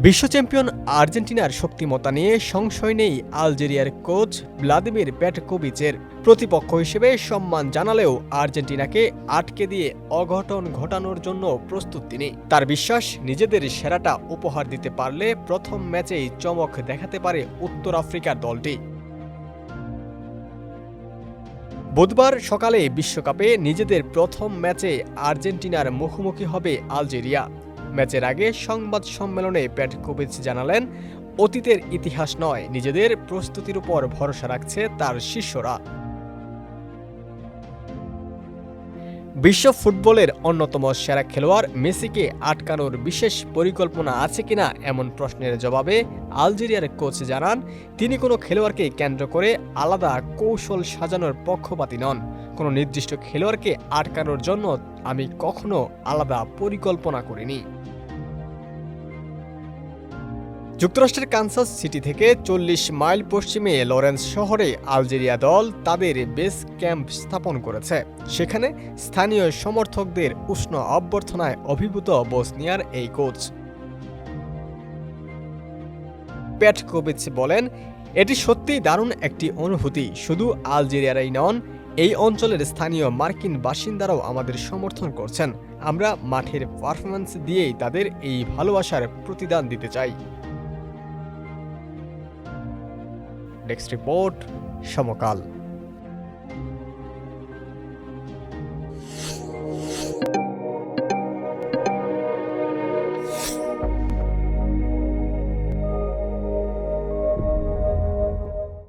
বিশ্ব চ্যাম্পিয়ন আর্জেন্টিনার শক্তিমত্তা নিয়ে সংশয় নেই আলজেরিয়ার কোচ ভ্লাদিমির পেটকোভিচের। প্রতিপক্ষ হিসেবে সম্মান জানালেও আর্জেন্টিনাকে আটকে দিয়ে অঘটন ঘটানোর জন্য প্রস্তুত তিনি। তার বিশ্বাস, নিজেদের সেরাটা উপহার দিতে পারলে প্রথম ম্যাচেই চমক দেখাতে পারে উত্তর আফ্রিকার দলটি। বুধবার সকালে বিশ্বকাপে নিজেদের প্রথম ম্যাচে আর্জেন্টিনার মুখোমুখি হবে আলজেরিয়া। ম্যাচের আগে সংবাদ সম্মেলনে পেটকোভিচ জানালেন, অতীতের ইতিহাস নয়, নিজেদের প্রস্তুতির উপর ভরসা রাখছে তার শিষ্যরা। বিশ্ব ফুটবলের অন্যতম সেরা খেলোয়াড় মেসিকে আটকানোর বিশেষ পরিকল্পনা আছে কিনা এমন প্রশ্নের জবাবে আলজেরিয়ার কোচ জানান, তিনি কোনো খেলোয়াড়কে কেন্দ্র করে আলাদা কৌশল সাজানোর পক্ষপাতী নন। কোনো নির্দিষ্ট খেলোয়াড়কে আটকানোর জন্য আমি কখনো আলাদা পরিকল্পনা করিনি। যুক্তরাষ্ট্রের কানসাস সিটি থেকে ৪০ মাইল পশ্চিমে লরেন্স শহরে আলজেরিয়া দল তাদের বেস ক্যাম্প স্থাপন করেছে। সেখানে স্থানীয় সমর্থকদের উষ্ণ অভ্যর্থনায় অভিভূত বসনিয়ার এই কোচ। পেটকোভিচ বলেন, এটি সত্যিই দারুণ একটি অনুভূতি। শুধু আলজেরিয়ারাই নন, এই অঞ্চলের স্থানীয় মার্কিন বাসিন্দারাও আমাদের সমর্থন করছেন। আমরা মাঠের পারফরম্যান্স দিয়েই তাদের এই ভালোবাসার প্রতিদান দিতে চাই। ডেস্ক রিপোর্ট, সমকাল।